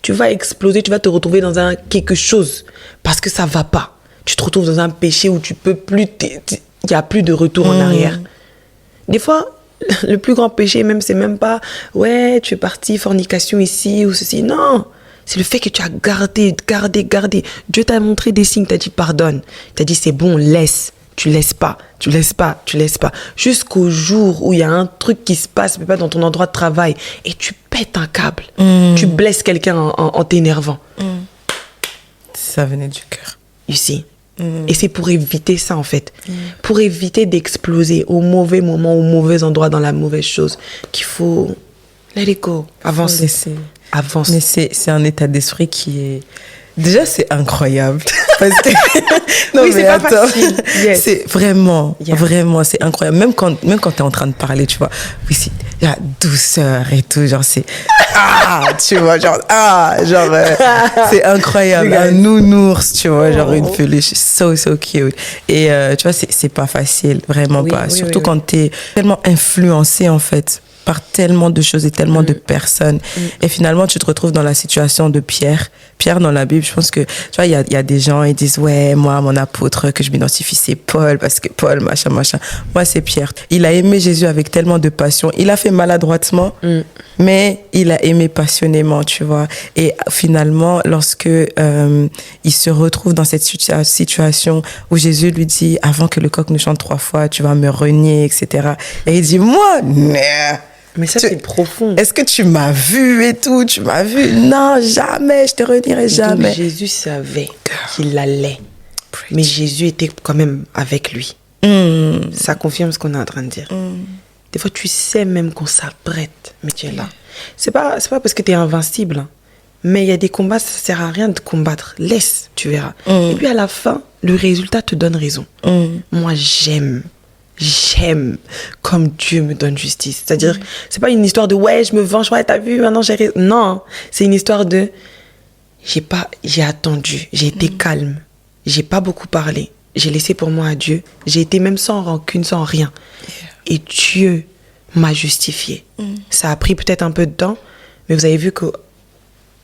tu vas exploser, tu vas te retrouver dans un quelque chose parce que ça va pas. Tu te retrouves dans un péché où tu peux plus, il y a plus de retour en arrière. Des fois, le plus grand péché même, c'est même pas ouais, tu es parti fornication ici ou ceci. Non, c'est le fait que tu as gardé. Dieu t'a montré des signes, t'a dit pardonne, t'a dit c'est bon, laisse. Tu laisses pas. Jusqu'au jour où il y a un truc qui se passe, mais pas dans ton endroit de travail, et tu pètes un câble. Tu blesses quelqu'un en t'énervant. Ça venait du cœur. Ici. Et c'est pour éviter ça, en fait. Pour éviter d'exploser au mauvais moment, au mauvais endroit, dans la mauvaise chose, qu'il faut let it go. Avance. Avance. Mais c'est un état d'esprit qui est... Déjà, c'est incroyable. Parce que... non, oui, mais c'est pas attends. facile. Yes. C'est vraiment, vraiment, c'est incroyable. Même quand tu es en train de parler, tu vois, oui, il y a douceur et tout, genre, c'est... tu vois, genre, c'est incroyable. Un nounours, tu vois, genre une peluche, so cute. Et tu vois, c'est pas facile, vraiment pas. Surtout quand tu es tellement influencé, en fait, par tellement de choses et tellement de personnes. Et finalement, tu te retrouves dans la situation de Pierre. Pierre, dans la Bible, je pense que, tu vois, il y a des gens, ils disent, ouais, moi, mon apôtre que je m'identifie, c'est Paul, parce que Paul, machin. Moi, c'est Pierre. Il a aimé Jésus avec tellement de passion. Il a fait maladroitement, mais il a aimé passionnément, tu vois. Et finalement, lorsque il se retrouve dans cette situation où Jésus lui dit, avant que le coq ne chante 3 fois, tu vas me renier, etc. Et il dit, moi, mais ça, c'est profond. Est-ce que tu m'as vu et tout? Tu m'as vu? Non, jamais, je te renierai jamais. Donc, Jésus savait qu'il allait. Mais Jésus était quand même avec lui. Ça confirme ce qu'on est en train de dire. Des fois, tu sais même qu'on s'apprête, mais tu es là. C'est pas parce que tu es invincible. Hein. Mais il y a des combats, ça sert à rien de combattre. Laisse, tu verras. Et puis à la fin, le résultat te donne raison. Moi, j'aime comme Dieu me donne justice. C'est-à-dire, c'est pas une histoire de ouais, je me venge, ouais, t'as vu, maintenant j'ai raison. Non, c'est une histoire de j'ai attendu, j'ai été calme, j'ai pas beaucoup parlé, j'ai laissé pour moi à Dieu, j'ai été même sans rancune, sans rien. Et Dieu m'a justifié. Ça a pris peut-être un peu de temps, mais vous avez vu que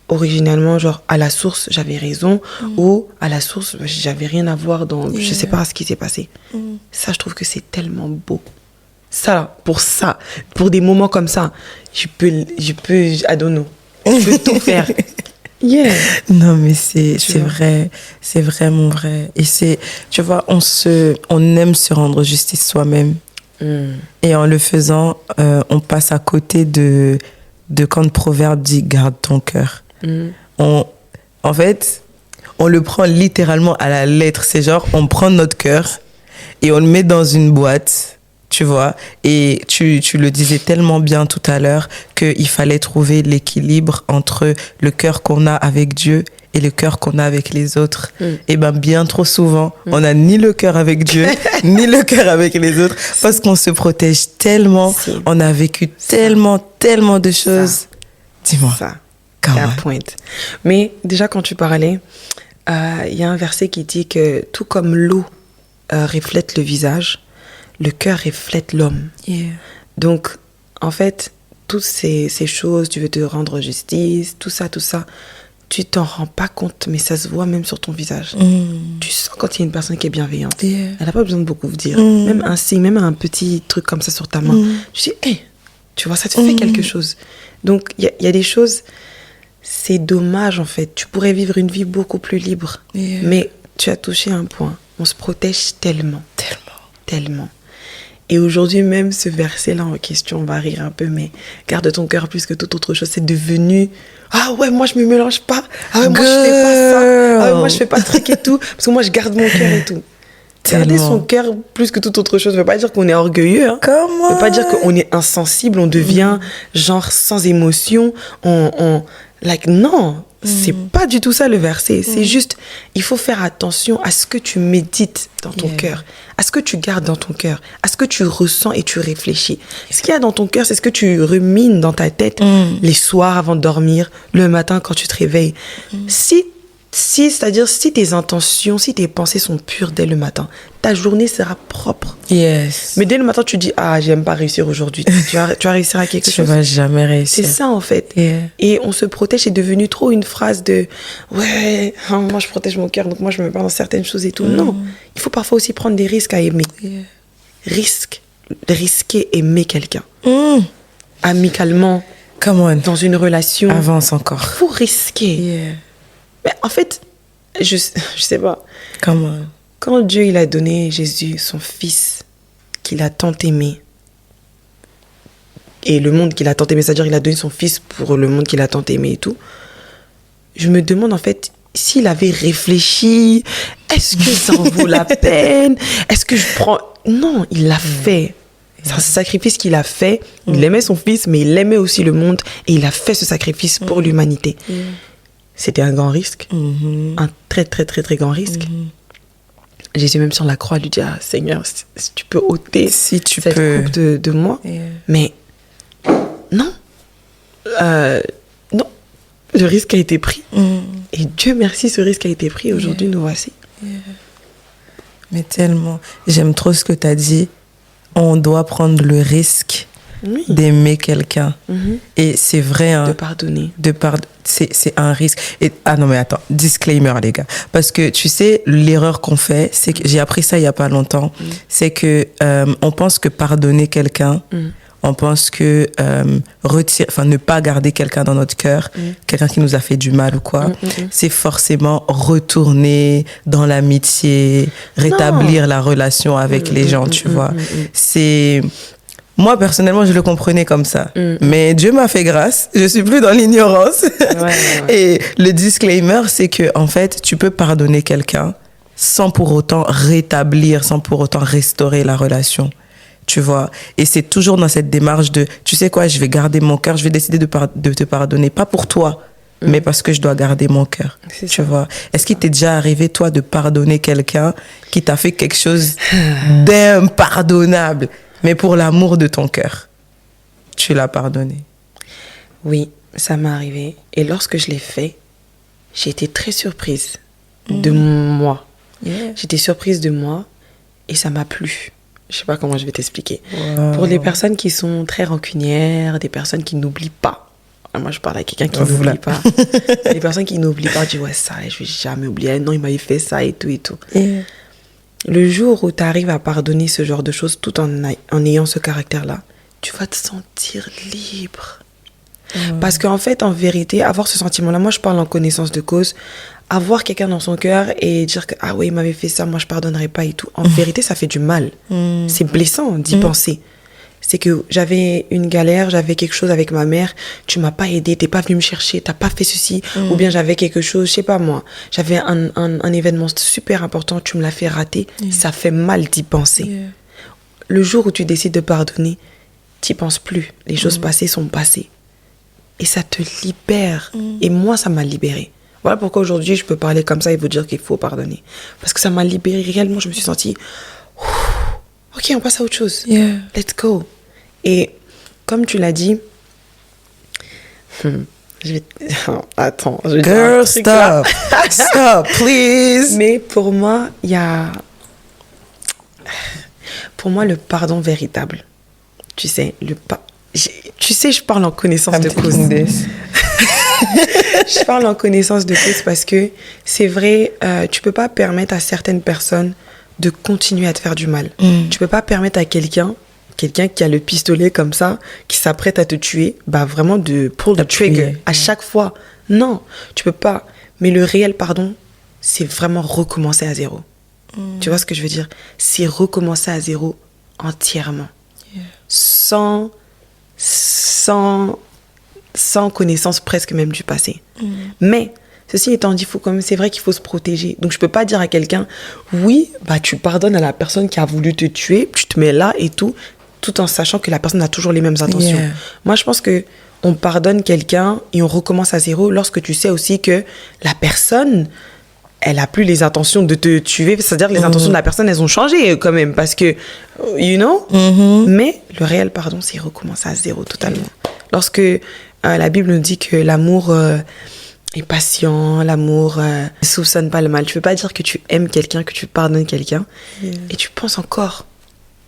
originalement, genre, à la source, j'avais raison, ou à la source, j'avais rien à voir dans, je sais pas ce qui s'est passé. Ça, je trouve que c'est tellement beau. Ça, pour des moments comme ça, je peux, I don't know, je peux tout faire. Non, mais c'est vrai, c'est vraiment vrai. Et tu vois, on aime se rendre justice soi-même. Et en le faisant, on passe à côté de quand le proverbe dit garde ton cœur. En fait, on le prend littéralement à la lettre. C'est genre, on prend notre cœur et on le met dans une boîte, tu vois. Et tu le disais tellement bien tout à l'heure qu'il fallait trouver l'équilibre entre le cœur qu'on a avec Dieu et le cœur qu'on a avec les autres. Et bien trop souvent, on n'a ni le cœur avec Dieu, ni le cœur avec les autres, parce qu'on se protège tellement, on a vécu tellement de choses. Dis-moi. Ça, la pointe. Mais déjà, quand tu parlais, il y a un verset qui dit que tout comme l'eau reflète le visage, le cœur reflète l'homme. Donc, en fait, toutes ces choses, tu veux te rendre justice, tout ça, tu t'en rends pas compte, mais ça se voit même sur ton visage. Tu sens quand il y a une personne qui est bienveillante. Elle n'a pas besoin de beaucoup vous dire. Même un signe, même un petit truc comme ça sur ta main. Tu dis, hey, tu vois, ça te fait quelque chose. Donc, il y a des choses, c'est dommage en fait. Tu pourrais vivre une vie beaucoup plus libre. Mais tu as touché un point. On se protège tellement. Et aujourd'hui même, ce verset-là en question, on va rire un peu, mais garde ton cœur plus que toute autre chose. C'est devenu, ah ouais, moi je me mélange pas. Ah ouais, moi je fais pas ça. Ah ouais, moi je fais pas de truc et tout. Parce que moi je garde mon cœur et tout. Garder son cœur plus que toute autre chose ne veut pas dire qu'on est orgueilleux. Hein. Comment? Ne veut pas dire qu'on est insensible, on devient genre sans émotion. Non, c'est pas du tout ça le verset. C'est juste, il faut faire attention à ce que tu médites dans ton cœur, à ce que tu gardes dans ton cœur, à ce que tu ressens et tu réfléchis. Ce qu'il y a dans ton cœur, c'est ce que tu rumines dans ta tête les soirs avant de dormir, le matin quand tu te réveilles. Si c'est-à-dire, si tes intentions, si tes pensées sont pures dès le matin, ta journée sera propre. Yes. Mais dès le matin, tu dis, j'aime pas réussir aujourd'hui. Tu vas réussir à quelque chose. Tu vas jamais réussir. C'est ça, en fait. Yeah. Et on se protège, c'est devenu trop une phrase de, ouais, moi, je protège mon cœur, donc moi, je me mets pas dans certaines choses et tout. Non, il faut parfois aussi prendre des risques à aimer. Yeah. Risquer aimer quelqu'un. Amicalement. Come on. Dans une relation. Avance encore. Il faut risquer. Yeah. Mais en fait, je sais pas. Come on. Quand Dieu, il a donné Jésus, son fils, qu'il a tant aimé, et le monde qu'il a tant aimé, c'est-à-dire il a donné son fils pour le monde qu'il a tant aimé et tout, je me demande en fait, s'il avait réfléchi, est-ce que ça en vaut la peine? Est-ce que je prends... Non, il l'a fait. C'est un sacrifice qu'il a fait. Il aimait son fils, mais il aimait aussi le monde, et il a fait ce sacrifice pour l'humanité. C'était un grand risque, un très très très très grand risque. Jésus même sur la croix lui dit, Seigneur, si tu peux ôter si tu cette peux. coupe de moi. Mais non, non, le risque a été pris. Et Dieu merci, ce risque a été pris. Aujourd'hui, nous voici. Mais tellement, j'aime trop ce que tu as dit. On doit prendre le risque d'aimer quelqu'un. Et c'est vrai. Hein, de pardonner. C'est un risque. Et, non, mais attends, disclaimer, les gars. Parce que tu sais, l'erreur qu'on fait, c'est que j'ai appris ça il n'y a pas longtemps, c'est que on pense que pardonner quelqu'un, on pense que ne pas garder quelqu'un dans notre cœur, quelqu'un qui nous a fait du mal ou quoi, c'est forcément retourner dans l'amitié, rétablir la relation avec les gens, tu vois. C'est... Moi, personnellement, je le comprenais comme ça. Mais Dieu m'a fait grâce. Je suis plus dans l'ignorance. Et le disclaimer, c'est que, en fait, tu peux pardonner quelqu'un sans pour autant rétablir, sans pour autant restaurer la relation. Tu vois? Et c'est toujours dans cette démarche de, tu sais quoi, je vais garder mon cœur, je vais décider de te pardonner. Pas pour toi, mais parce que je dois garder mon cœur. Tu vois? Est-ce qu'il t'est déjà arrivé, toi, de pardonner quelqu'un qui t'a fait quelque chose d'impardonnable? Mais pour l'amour de ton cœur, tu l'as pardonné. Oui, ça m'est arrivé. Et lorsque je l'ai fait, j'ai été très surprise de moi. J'étais surprise de moi et ça m'a plu. Je sais pas comment je vais t'expliquer. Pour les personnes qui sont très rancunières, des personnes qui n'oublient pas. Moi, je parle à quelqu'un qui n'oublie pas. Les personnes qui n'oublient pas, je dis, ouais, ça, je vais jamais oublier. Non, il m'avait fait ça et tout et tout. Le jour où tu arrives à pardonner ce genre de choses tout en ayant ce caractère-là, tu vas te sentir libre. Parce qu'en fait, en vérité, avoir ce sentiment-là, moi je parle en connaissance de cause, avoir quelqu'un dans son cœur et dire que ah oui, il m'avait fait ça, moi je pardonnerai pas et tout. En vérité, ça fait du mal. C'est blessant d'y penser. C'est que j'avais une galère, j'avais quelque chose avec ma mère, tu m'as pas aidé, t'es pas venu me chercher, t'as pas fait ceci, ou bien j'avais quelque chose, je sais pas moi, j'avais un événement super important, tu me l'as fait rater, ça fait mal d'y penser. Le jour où tu décides de pardonner, t'y penses plus, les choses passées sont passées. Et ça te libère. Et moi, ça m'a libérée. Voilà pourquoi aujourd'hui, je peux parler comme ça et vous dire qu'il faut pardonner. Parce que ça m'a libérée. Réellement, je me suis sentie... Ok, on passe à autre chose. Let's go. Et comme tu l'as dit... Attends. Je vais Girl, stop. Stop, please. Mais pour moi, il y a... Pour moi, le pardon véritable. Tu sais, je parle en connaissance de cause. Je parle en connaissance de cause parce que c'est vrai, tu peux pas permettre à certaines personnes de continuer à te faire du mal. Tu peux pas permettre à quelqu'un qui a le pistolet comme ça, qui s'apprête à te tuer, bah vraiment de pull the trigger à chaque fois. Non, tu peux pas. Mais le réel pardon, c'est vraiment recommencer à zéro. Tu vois ce que je veux dire? C'est recommencer à zéro entièrement. Sans connaissance presque même du passé. Mais, ceci étant dit, c'est vrai qu'il faut se protéger. Donc, je peux pas dire à quelqu'un, oui, bah, tu pardonnes à la personne qui a voulu te tuer, tu te mets là et tout en sachant que la personne a toujours les mêmes intentions. Moi, je pense que on pardonne quelqu'un et on recommence à zéro lorsque tu sais aussi que la personne, elle a plus les intentions de te tuer. C'est-à-dire que les intentions de la personne, elles ont changé quand même parce que, you know? Mais le réel pardon, c'est recommencer à zéro totalement. Lorsque la Bible nous dit que l'amour est patient, l'amour ne soupçonne pas le mal. Tu peux pas dire que tu aimes quelqu'un, que tu pardonnes quelqu'un, et tu penses encore.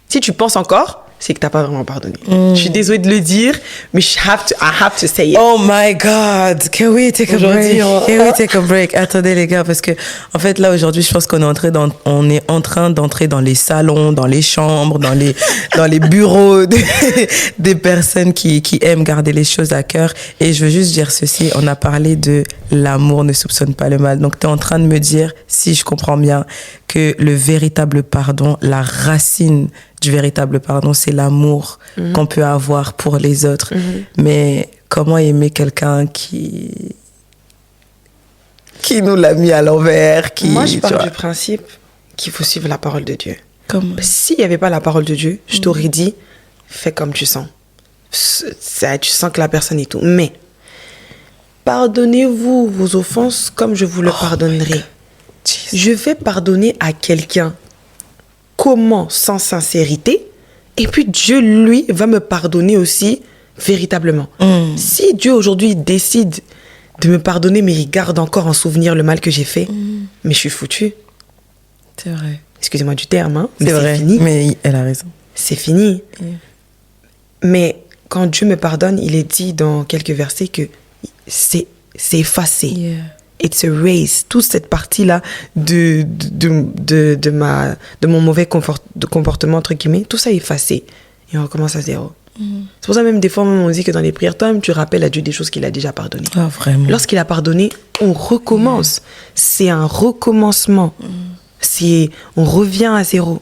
Si tu penses encore, c'est que t'as pas vraiment pardonné. Je suis désolée de le dire, mais I have to say it. Oh my God, can we take a break? Can we take a break? Attendez les gars, parce que en fait là aujourd'hui, je pense qu'on est en train d'entrer dans les salons, dans les chambres, dans les bureaux des personnes qui aiment garder les choses à cœur. Et je veux juste dire ceci, on a parlé de l'amour ne soupçonne pas le mal. Donc tu es en train de me dire, si je comprends bien, que le véritable pardon, la racine du véritable pardon, c'est l'amour qu'on peut avoir pour les autres. Mais comment aimer quelqu'un qui nous l'a mis à l'envers, Moi, je pars du principe qu'il faut suivre la parole de Dieu. Comment? S'il n'y avait pas la parole de Dieu, je t'aurais dit, fais comme tu sens. Tu sens que la personne est tout. Mais, pardonnez-vous vos offenses comme je vous le pardonnerai. Je vais pardonner à quelqu'un. Comment? Sans sincérité. Et puis Dieu, lui, va me pardonner aussi véritablement. Si Dieu, aujourd'hui, décide de me pardonner, mais il garde encore en souvenir le mal que j'ai fait, mais je suis foutue. C'est vrai. Excusez-moi du terme, hein, mais c'est vrai. Fini. Mais elle a raison. C'est fini. Mais quand Dieu me pardonne, il est dit dans quelques versets que c'est effacé. It's erased. Toute cette partie-là de mon mauvais comportement, entre guillemets, tout ça est effacé. Et on recommence à zéro. C'est pour ça même des fois, on dit que dans les prières, toi-même, tu rappelles à Dieu des choses qu'il a déjà pardonnées. Ah, vraiment. Lorsqu'il a pardonné, on recommence. C'est un recommencement. On revient à zéro.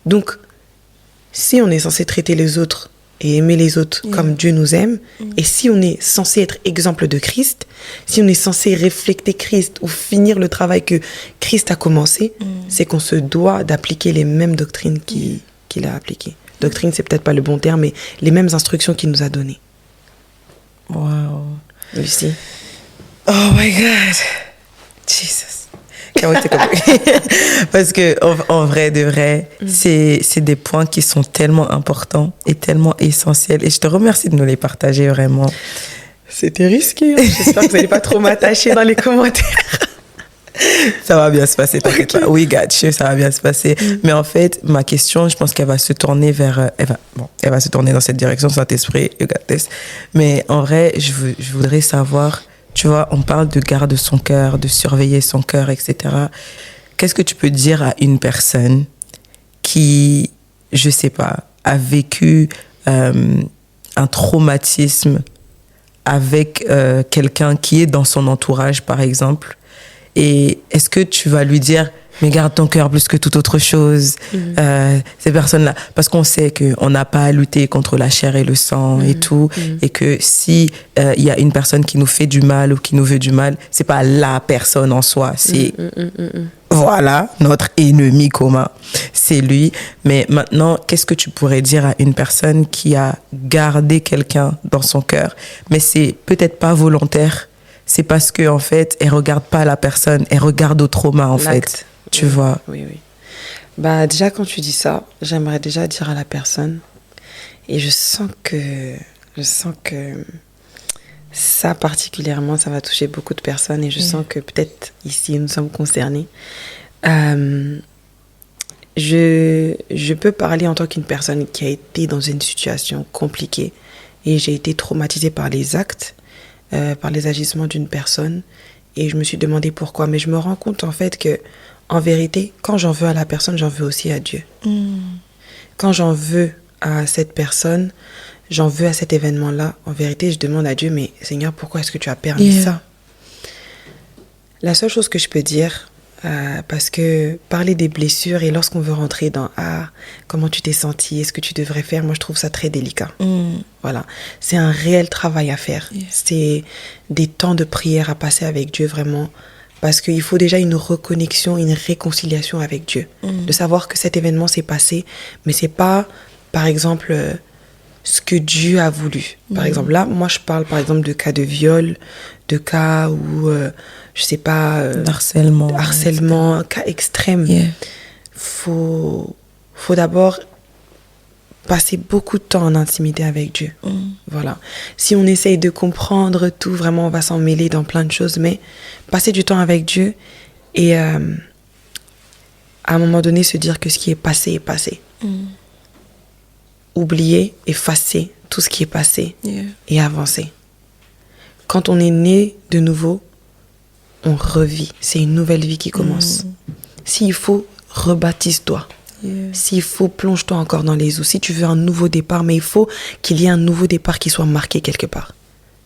Donc, si on est censé traiter les autres et aimer les autres comme Dieu nous aime, et si on est censé être exemple de Christ, si on est censé refléter Christ ou finir le travail que Christ a commencé, c'est qu'on se doit d'appliquer les mêmes doctrines qu'il a appliquées. Doctrine, c'est peut-être pas le bon terme, mais les mêmes instructions qu'il nous a données. Wow. Lucie. Oh my God. Jesus. Parce que en vrai de vrai, c'est des points qui sont tellement importants et tellement essentiels. Et je te remercie de nous les partager vraiment. C'était risqué. Hein. J'espère que vous n'allez pas trop m'attacher dans les commentaires. Ça va bien se passer, t'inquiète pas. We got you, ça va bien se passer. Mais en fait, ma question, je pense qu'elle va se tourner vers... Elle va se tourner dans cette direction, Saint-Esprit, you got this. Mais en vrai, je voudrais savoir... Tu vois, on parle de garder son cœur, de surveiller son cœur, etc. Qu'est-ce que tu peux dire à une personne qui, je sais pas, a vécu un traumatisme avec quelqu'un qui est dans son entourage, par exemple, et est-ce que tu vas lui dire, mais garde ton cœur plus que toute autre chose, ces personnes-là, parce qu'on sait qu'on n'a pas à lutter contre la chair et le sang et tout, et que si il y a une personne qui nous fait du mal ou qui nous veut du mal, c'est pas la personne en soi, c'est voilà, notre ennemi commun, c'est lui. Mais maintenant, qu'est-ce que tu pourrais dire à une personne qui a gardé quelqu'un dans son cœur, mais c'est peut-être pas volontaire, c'est parce que en fait, elle regarde pas la personne, elle regarde au trauma en fait. Tu vois. Oui. Bah, déjà, quand tu dis ça, j'aimerais déjà dire à la personne, et je sens que ça particulièrement, ça va toucher beaucoup de personnes, et je sens que peut-être ici, nous sommes concernés. Je peux parler en tant qu'une personne qui a été dans une situation compliquée, et j'ai été traumatisée par les actes, par les agissements d'une personne, et je me suis demandé pourquoi. Mais je me rends compte en fait que, en vérité, quand j'en veux à la personne, j'en veux aussi à Dieu. Quand j'en veux à cette personne, j'en veux à cet événement-là. En vérité, je demande à Dieu, mais Seigneur, pourquoi est-ce que tu as permis ça? La seule chose que je peux dire, parce que parler des blessures et lorsqu'on veut rentrer dans comment tu t'es senti, est-ce que tu devrais faire, moi je trouve ça très délicat. Voilà, c'est un réel travail à faire. C'est des temps de prière à passer avec Dieu vraiment. Parce qu'il faut déjà une reconnexion, une réconciliation avec Dieu. De savoir que cet événement s'est passé, mais c'est pas, par exemple, ce que Dieu a voulu. Par exemple, là, moi, je parle, par exemple, de cas de viol, de cas où, je sais pas... harcèlement, cas extrême. Faut d'abord passer beaucoup de temps en intimité avec Dieu. Voilà. Si on essaye de comprendre tout, vraiment, on va s'en mêler dans plein de choses, mais passer du temps avec Dieu et à un moment donné se dire que ce qui est passé est passé. Oublier, effacer tout ce qui est passé et avancer. Quand on est né de nouveau, on revit. C'est une nouvelle vie qui commence. S'il faut, rebaptise-toi. S'il faut, plonge-toi encore dans les eaux. Si tu veux un nouveau départ, mais il faut qu'il y ait un nouveau départ qui soit marqué quelque part.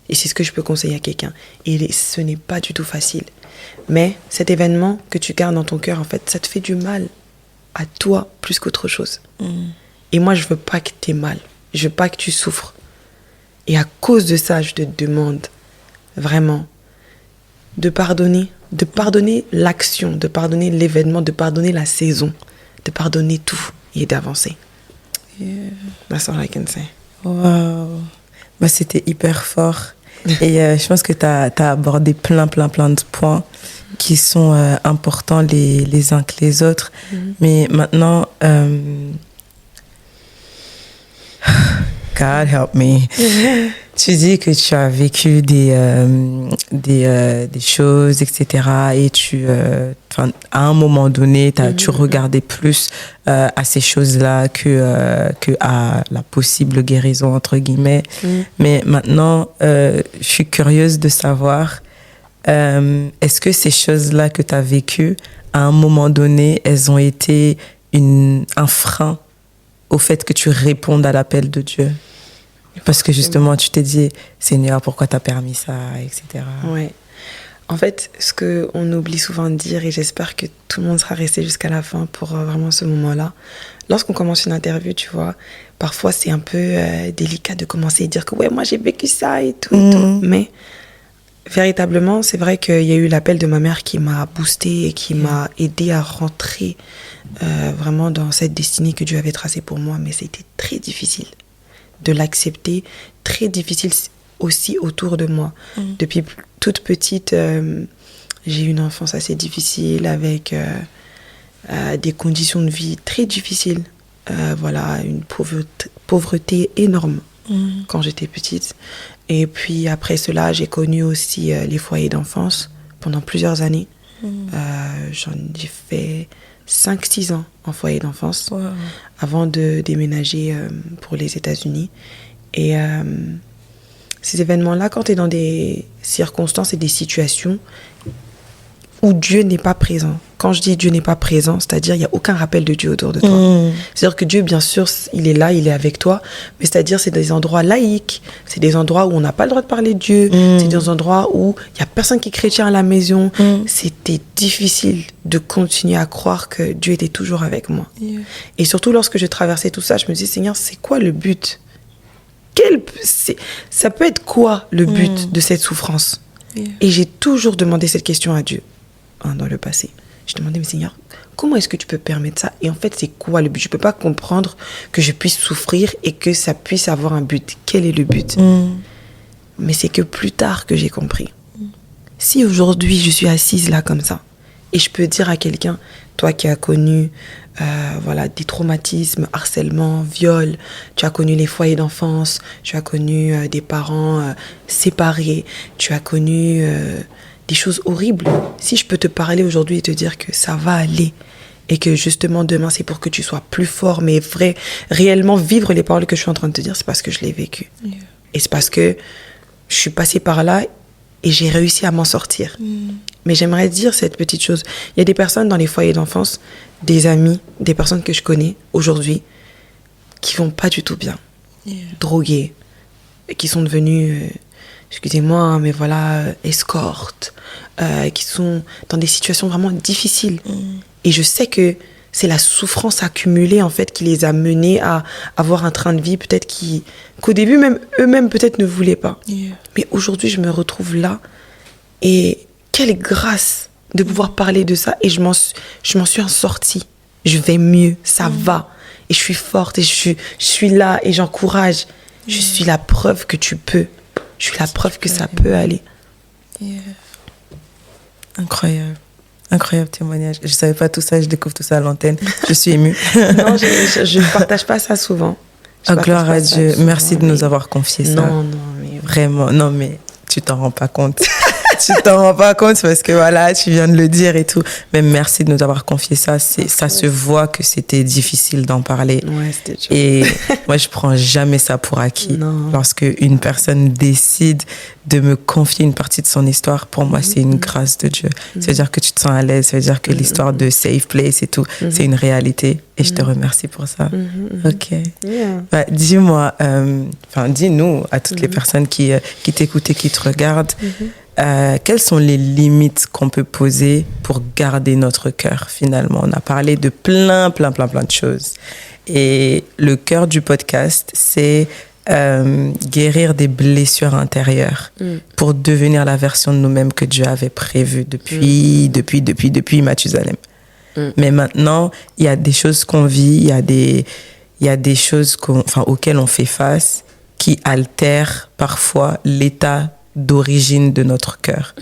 Et c'est ce que je peux conseiller à quelqu'un. Et ce n'est pas du tout facile. Mais cet événement que tu gardes dans ton cœur, en fait, ça te fait du mal à toi plus qu'autre chose. Et moi, je veux pas que tu aies mal. Je veux pas que tu souffres. Et à cause de ça, je te demande vraiment de pardonner l'action, de pardonner l'événement, de pardonner la saison, de pardonner tout et d'avancer. That's all I can say. Wow. Bah, c'était hyper fort. Et je pense que tu as abordé plein de points qui sont importants les uns que les autres. Mais maintenant, God help me. Tu dis que tu as vécu des choses, etc. Et à un moment donné, tu regardais plus à ces choses-là que à la possible guérison, entre guillemets. Mais maintenant, je suis curieuse de savoir, est-ce que ces choses-là que tu as vécues, à un moment donné, elles ont été un frein au fait que tu répondes à l'appel de Dieu? Parce que justement, tu t'es dit, Seigneur, pourquoi t'as permis ça, etc. Ouais. En fait, ce qu'on oublie souvent de dire, et j'espère que tout le monde sera resté jusqu'à la fin pour vraiment ce moment-là, lorsqu'on commence une interview, tu vois, parfois c'est un peu délicat de commencer à dire que ouais, moi j'ai vécu ça et tout, et tout. Mais véritablement, c'est vrai qu'il y a eu l'appel de ma mère qui m'a boosté et qui m'a aidé à rentrer vraiment dans cette destinée que Dieu avait tracée pour moi. Mais c'était très difficile de l'accepter, très difficile aussi autour de moi. Depuis toute petite, j'ai eu une enfance assez difficile avec des conditions de vie très difficiles. Voilà, une pauvreté énorme quand j'étais petite. Et puis après cela, j'ai connu aussi les foyers d'enfance pendant plusieurs années. J'ai fait 5-6 ans en foyer d'enfance avant de déménager pour les États-Unis. Et ces événements-là, quand tu es dans des circonstances et des situations où Dieu n'est pas présent. Quand je dis Dieu n'est pas présent, c'est-à-dire il n'y a aucun rappel de Dieu autour de toi. C'est-à-dire que Dieu, bien sûr, il est là, il est avec toi, mais c'est-à-dire c'est des endroits laïques, c'est des endroits où on n'a pas le droit de parler de Dieu, c'est des endroits où il n'y a personne qui est chrétien à la maison. C'était difficile de continuer à croire que Dieu était toujours avec moi. Et surtout lorsque je traversais tout ça, je me disais, Seigneur, c'est quoi le but? Ça peut être quoi le but de cette souffrance? Et j'ai toujours demandé cette question à Dieu dans le passé. Je demandais, mais Seigneur, comment est-ce que tu peux permettre ça? Et en fait, c'est quoi le but? Je ne peux pas comprendre que je puisse souffrir et que ça puisse avoir un but. Quel est le but? Mais c'est que plus tard que j'ai compris. Si aujourd'hui, je suis assise là comme ça, et je peux dire à quelqu'un, toi qui as connu voilà, des traumatismes, harcèlement, viol, tu as connu les foyers d'enfance, tu as connu des parents séparés, tu as connu des choses horribles. Si je peux te parler aujourd'hui et te dire que ça va aller et que justement demain c'est pour que tu sois plus fort, mais réellement vivre les paroles que je suis en train de te dire, c'est parce que je l'ai vécu. Et c'est parce que je suis passée par là et j'ai réussi à m'en sortir. Mais j'aimerais dire cette petite chose. Il y a des personnes dans les foyers d'enfance, des amis, des personnes que je connais aujourd'hui, qui vont pas du tout bien. Drogués, qui sont devenus, excusez-moi, mais voilà, escortes, qui sont dans des situations vraiment difficiles. Et je sais que c'est la souffrance accumulée, en fait, qui les a menés à avoir un train de vie, peut-être qu'au début, même eux-mêmes, peut-être ne voulaient pas. Mais aujourd'hui, je me retrouve là. Et quelle grâce de pouvoir parler de ça. Et je m'en suis en sortie. Je vais mieux, ça va. Et je suis forte, et je suis là, et j'encourage. Je suis la preuve que tu peux. Je suis la preuve que ça peut aller. Incroyable. Incroyable témoignage. Je ne savais pas tout ça, je découvre tout ça à l'antenne. Je suis émue. Non, je ne partage pas ça souvent. Ah, gloire à Dieu. Merci de nous avoir confié ça. Non, mais... Vraiment, non, mais tu t'en rends pas compte. Tu t'en rends pas compte parce que voilà, tu viens de le dire et tout. Mais merci de nous avoir confié ça. Ça se voit que c'était difficile d'en parler. Ouais, c'était dur. Et moi, je prends jamais ça pour acquis. Non. Lorsque une personne décide de me confier une partie de son histoire, pour moi, c'est une grâce de Dieu. Ça veut dire que tu te sens à l'aise. Ça veut dire que l'histoire de Safe Place et tout, c'est une réalité. Et je te remercie pour ça. Ok. Yeah. Bah, dis-moi, dis-nous à toutes les personnes qui t'écoutent et qui te regardent, quelles sont les limites qu'on peut poser pour garder notre cœur finalement? On a parlé de plein de choses. Et le cœur du podcast, c'est guérir des blessures intérieures pour devenir la version de nous-mêmes que Dieu avait prévue depuis Mathusalem. Mais maintenant, il y a des choses qu'on vit, il y a des choses auxquelles on fait face qui altèrent parfois l'état d'origine de notre cœur.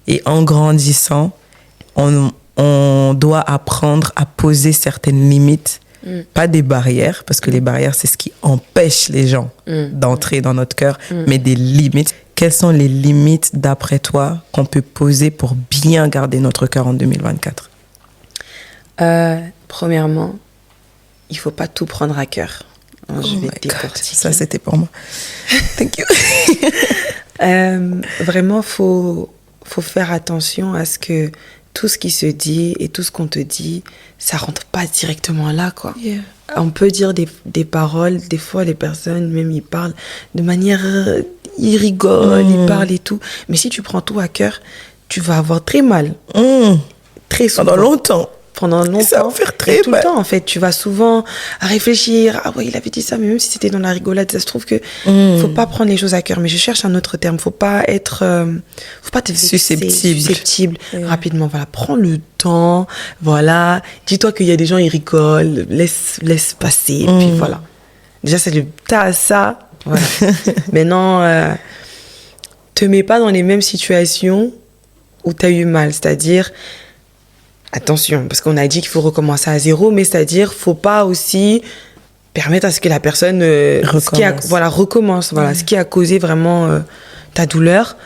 Et en grandissant, on doit apprendre à poser certaines limites, pas des barrières, parce que les barrières, c'est ce qui empêche les gens d'entrer dans notre cœur, mais des limites. Quelles sont les limites, d'après toi, qu'on peut poser pour bien garder notre cœur en 2024? Premièrement, il ne faut pas tout prendre à cœur. Je vais décortiquer. Ça, c'était pour moi. Thank you. Vraiment, faut faire attention à ce que tout ce qui se dit et tout ce qu'on te dit, ça rentre pas directement là, quoi. Yeah. On peut dire des paroles, des fois les personnes, même ils parlent de manière... Ils rigolent, ils parlent et tout. Mais si tu prends tout à cœur, tu vas avoir très mal. Très souvent. Pendant longtemps. Ça va faire très et tout mal. le temps, en fait. Tu vas souvent réfléchir. Ah ouais, il avait dit ça, mais même si c'était dans la rigolade, ça se trouve que faut pas prendre les choses à cœur. Mais je cherche un autre terme. Faut pas être, faut pas te vexer, susceptible rapidement. Voilà, prends le temps. Voilà, dis-toi qu'il y a des gens, ils rigolent. Laisse passer. Puis voilà. Déjà, t'as ça. Voilà. Maintenant, te mets pas dans les mêmes situations où t'as eu mal. C'est-à-dire, attention, parce qu'on a dit qu'il faut recommencer à zéro, mais c'est-à-dire, faut pas aussi permettre à ce que la personne recommence. Voilà, ce qui a causé vraiment ta douleur.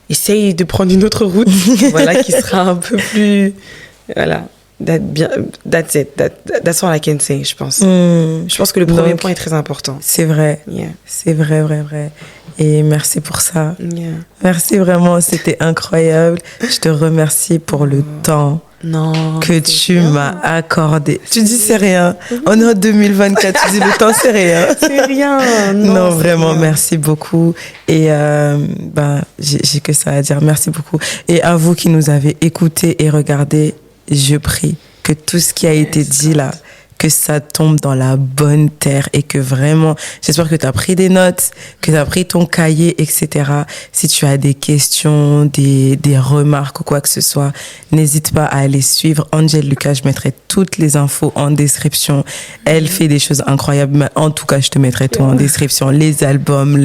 Essaye de prendre une autre route, voilà, qui sera un peu plus, voilà. That's it. That's all I can say, je pense. Je pense que le premier point est très important. C'est vrai. Yeah. C'est vrai. Et merci pour ça. Yeah. Merci vraiment, c'était incroyable. Je te remercie pour le temps que tu m'as accordé. Tu dis c'est rien. On est en 2024, tu dis le temps c'est rien. C'est rien. Non, vraiment, rien. Merci beaucoup. Et j'ai que ça à dire. Merci beaucoup. Et à vous qui nous avez écoutés et regardés, je prie que tout ce qui a été dit là, que ça tombe dans la bonne terre et que vraiment, j'espère que tu as pris des notes, que tu as pris ton cahier, etc. Si tu as des questions, des remarques ou quoi que ce soit, n'hésite pas à aller suivre Angel Lucas. Je mettrai toutes les infos en description. Elle fait des choses incroyables, mais en tout cas, je te mettrai tout en description. Les albums,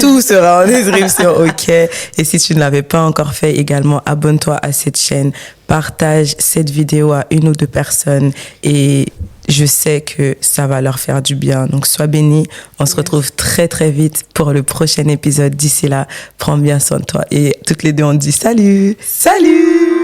tout sera en description, ok. Et si tu ne l'avais pas encore fait, également, abonne-toi à cette chaîne, partage cette vidéo à une ou deux personnes et je sais que ça va leur faire du bien. Donc, sois béni. On se retrouve très, très vite pour le prochain épisode. D'ici là, prends bien soin de toi. Et toutes les deux, on dit salut. Salut!